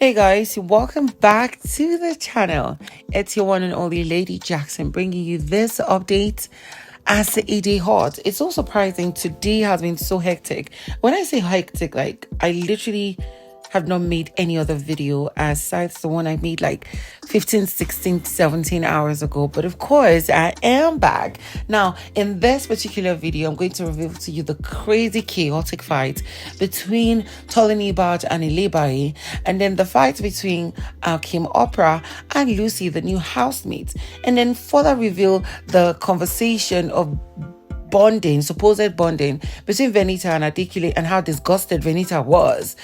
Hey guys, welcome back to the channel. It's your one and only Lady Jackson bringing you this update as a day hot. It's so surprising today has been so hectic. When I say hectic, like I literally have not made any other video aside the one I made like 15, 16, 17 hours ago. But of course, I am back. Now, in this particular video, I'm going to reveal to you the crazy, chaotic fight between Tolemy and Ilebaye, and then the fight between Kim Oprah and Lucy, the new housemate, and then further reveal the conversation of bonding, supposed bonding between Venita and Adekunle and how disgusted Venita was,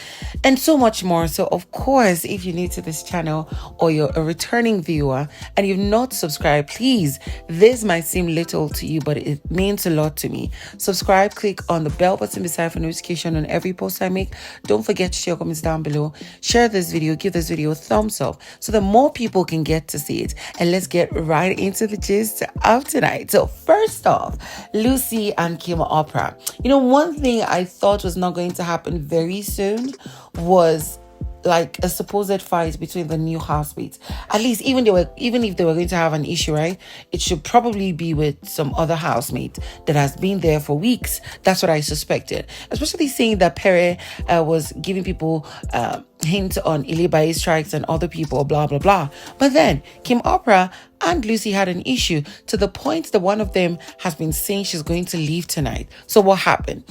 and so much more. So, of course, if you're new to this channel or you're a returning viewer and you've not subscribed, please, this might seem little to you, but it means a lot to me. Subscribe, click on the bell button beside for notification on every post I make. Don't forget to share your comments down below. Share this video, give this video a thumbs up so that more people can get to see it. And let's get right into the gist of tonight. So, first off, Lucy and Kim Oprah. You know, one thing I thought was not going to happen very soon was like a supposed fight between the new housemates. At least even if they were going to have an issue, right? It should probably be with some other housemate that has been there for weeks. That's what I suspected. Especially seeing that Pere was giving people hint on Ilebaye strikes and other people, blah blah blah. But then Kim Oprah and Lucy had an issue to the point that one of them has been saying she's going to leave tonight. So what happened?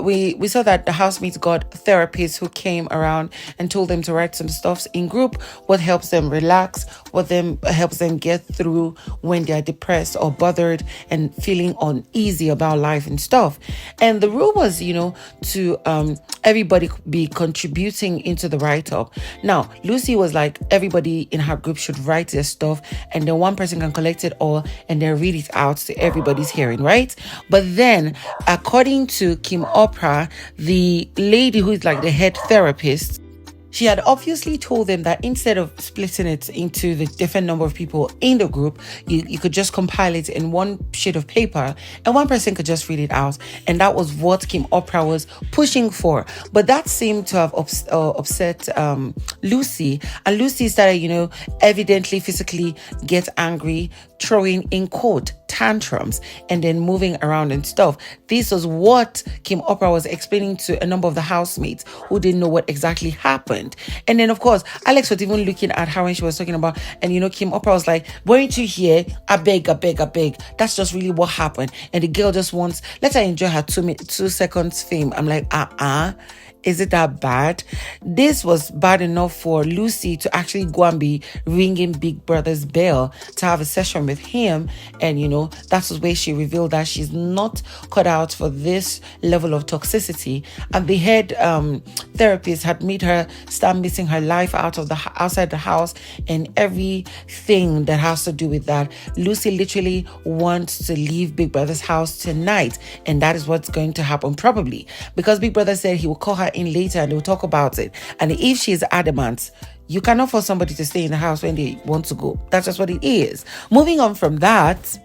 We saw that the housemates got therapists who came around and told them to write some stuff in group, what helps them relax, helps them get through when they're depressed or bothered and feeling uneasy about life and stuff. And the rule was, to everybody be contributing into the write-up. Now, Lucy was like, everybody in her group should write their stuff, and then one person can collect it all and then read it out to everybody's hearing, right? But then, according to Kim Oprah, the lady who is like the head therapist, she had obviously told them that instead of splitting it into the different number of people in the group, you could just compile it in one sheet of paper and one person could just read it out. And that was what Kim Oprah was pushing for. But that seemed to have upset Lucy. And Lucy started, evidently physically get angry, throwing in quote tantrums and then moving around and stuff. This was what Kim Oprah was explaining to a number of the housemates who didn't know what exactly happened. And then of course Alex was even looking at her when she was talking about, and Kim Oprah was like, weren't you here? I beg. That's just really what happened. And the girl just wants, let her enjoy her 2 seconds fame. I'm like, is it that bad? This was bad enough for Lucy to actually go and be ringing Big Brother's bell to have a session with him. And, that's the way she revealed that she's not cut out for this level of toxicity. And the head therapist had made her start missing her life outside the house and everything that has to do with that. Lucy literally wants to leave Big Brother's house tonight. And that is what's going to happen probably, because Big Brother said he will call her in later and they'll talk about it. And if she's adamant, you cannot force somebody to stay in the house when they want to go. That's just what it is. Moving on from that,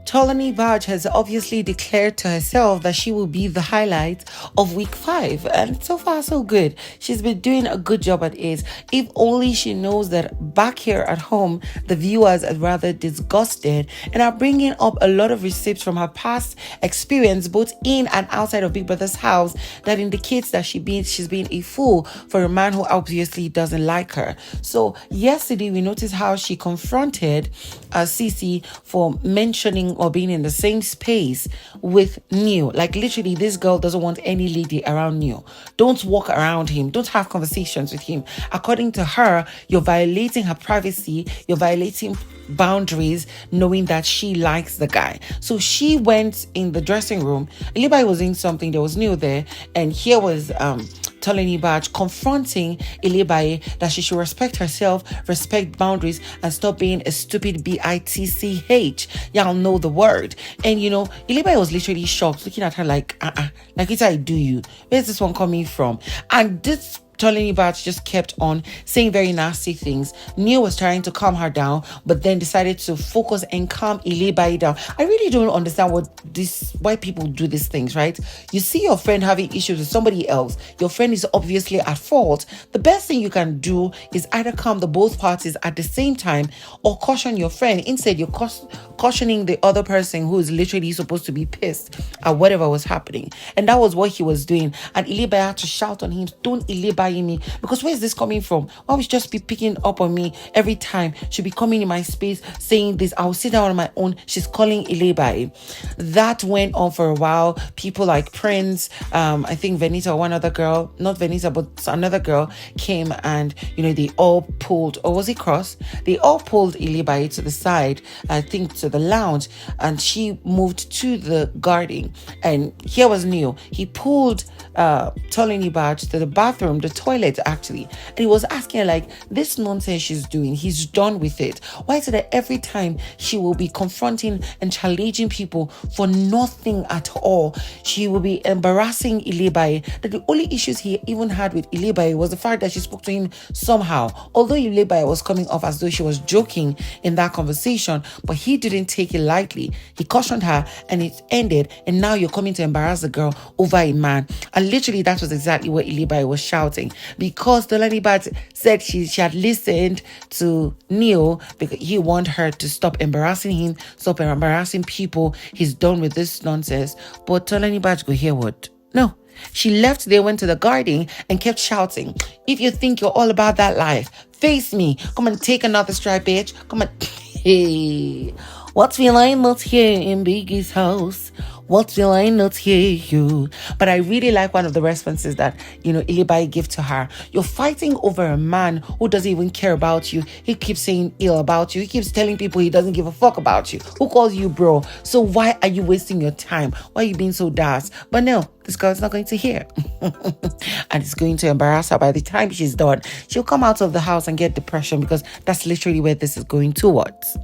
Ilebaye has obviously declared to herself that she will be the highlight of week 5. And so far, so good. She's been doing a good job at it. If only she knows that back here at home, the viewers are rather disgusted and are bringing up a lot of receipts from her past experience, both in and outside of Big Brother's house, that indicates that she's been a fool for a man who obviously doesn't like her. So yesterday, we noticed how she confronted CeeC for mentioning or being in the same space with Neil. Like literally, this girl doesn't want any lady around Neil. Don't walk around him. Don't have conversations with him. According to her, you're violating her privacy. You're violating boundaries, knowing that she likes the guy. So she went in the dressing room. Ilebaye was in something. There was Neil there, and here was Ilebaye confronting Ilebaye that she should respect herself, respect boundaries, and stop being a stupid bitch. Y'all know the word. And Ilebaye was literally shocked, looking at her like, like it's I do you. Where's this one coming from? And this Ilebaye just kept on saying very nasty things. Neil was trying to calm her down, but then decided to focus and calm Ilebaye down. I really don't understand why people do these things, right? You see your friend having issues with somebody else. Your friend is obviously at fault. The best thing you can do is either calm the both parties at the same time or caution your friend. Instead, you're cautioning the other person who is literally supposed to be pissed at whatever was happening. And that was what he was doing. And Ilebaye had to shout on him, "Don't Ilebaye me, because where is this coming from? Why would she just be picking up on me every time? She'll be coming in my space saying this. I'll sit down on my own. She's calling Ilebaye." That went on for a while. People like Prince, I think Venita, one other girl, not Venita, but another girl came, and they all pulled, or was it Cross? They all pulled Ilebaye to the side, I think to the lounge, and she moved to the garden. And here was Neil. He pulled Ilebaye to the bathroom, the toilet actually, and he was asking her, like, this nonsense she's doing, he's done with it. Why is it that every time she will be confronting and challenging people for nothing at all? She will be embarrassing Ilebaye. That the only issues he even had with Ilebaye was the fact that she spoke to him somehow, although Ilebaye was coming off as though she was joking in that conversation, but he didn't take it lightly. He cautioned her and it ended, and now you're coming to embarrass the girl over a man. And literally that was exactly what Ilebaye was shouting, because Ilebaye said she had listened to Neil because he wanted her to stop embarrassing him, stop embarrassing people. He's done with this nonsense. But Ilebaye go hear what? No. She left there, went to the garden, and kept shouting, "If you think you're all about that life, face me. Come and take another strike, bitch. Come on." Hey, what will I not hear in Biggie's house? What will I not hear you? But I really like one of the responses that, Ilebaye gave to her. You're fighting over a man who doesn't even care about you. He keeps saying ill about you. He keeps telling people he doesn't give a fuck about you. Who calls you bro? So why are you wasting your time? Why are you being so daft? But no, this girl's not going to hear. And it's going to embarrass her. By the time she's done, she'll come out of the house and get depression, because that's literally where this is going towards.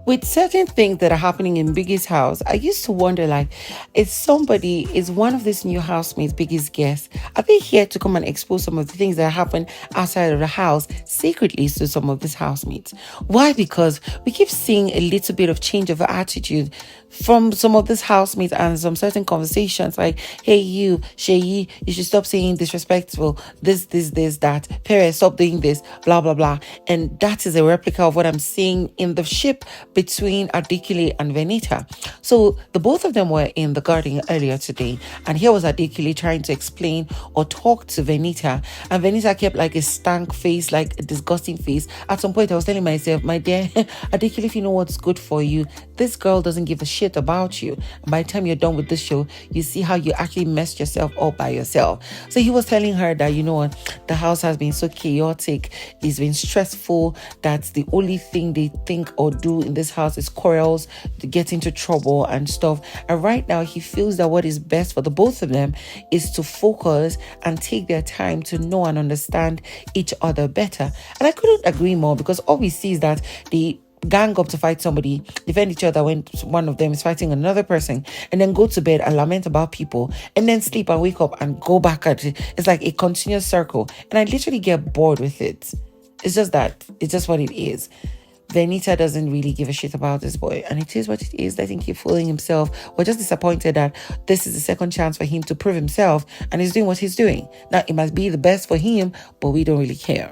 With certain things that are happening in Biggie's house, I used to wonder, like, is one of these new housemates, Biggie's guests, are they here to come and expose some of the things that happen outside of the house secretly to some of these housemates? Why? Because we keep seeing a little bit of change of attitude from some of these housemates and some certain conversations, like, "Hey, you, Sheyi, you should stop saying disrespectful, this, that. Pere, stop doing this, blah, blah, blah." And that is a replica of what I'm seeing in the ship between Adekunle and Venita. So the both of them were in the garden earlier today, and here was Adekunle trying to explain or talk to Venita, and Venita kept like a stank face, like a disgusting face. At some point I was telling myself, my dear Adekunle, if you know what's good for you, this girl doesn't give a shit about you. And by the time you're done with this show, you see how you actually messed yourself up by yourself. So he was telling her that, the house has been so chaotic, it's been stressful, that the only thing they think or do in this house is quarrels, to get into trouble and stuff. And right now he feels that what is best for the both of them is to focus and take their time to know and understand each other better. And I couldn't agree more, because all we see is that they gang up to fight somebody, defend each other when one of them is fighting another person, and then go to bed and lament about people, and then sleep and wake up and go back at it. It's like a continuous circle, and I literally get bored with it. It's just what it is. Venita doesn't really give a shit about this boy, and it is what it is. I think he's fooling himself. We're just disappointed that this is the second chance for him to prove himself, and he's doing what he's doing. Now, it must be the best for him, but we don't really care.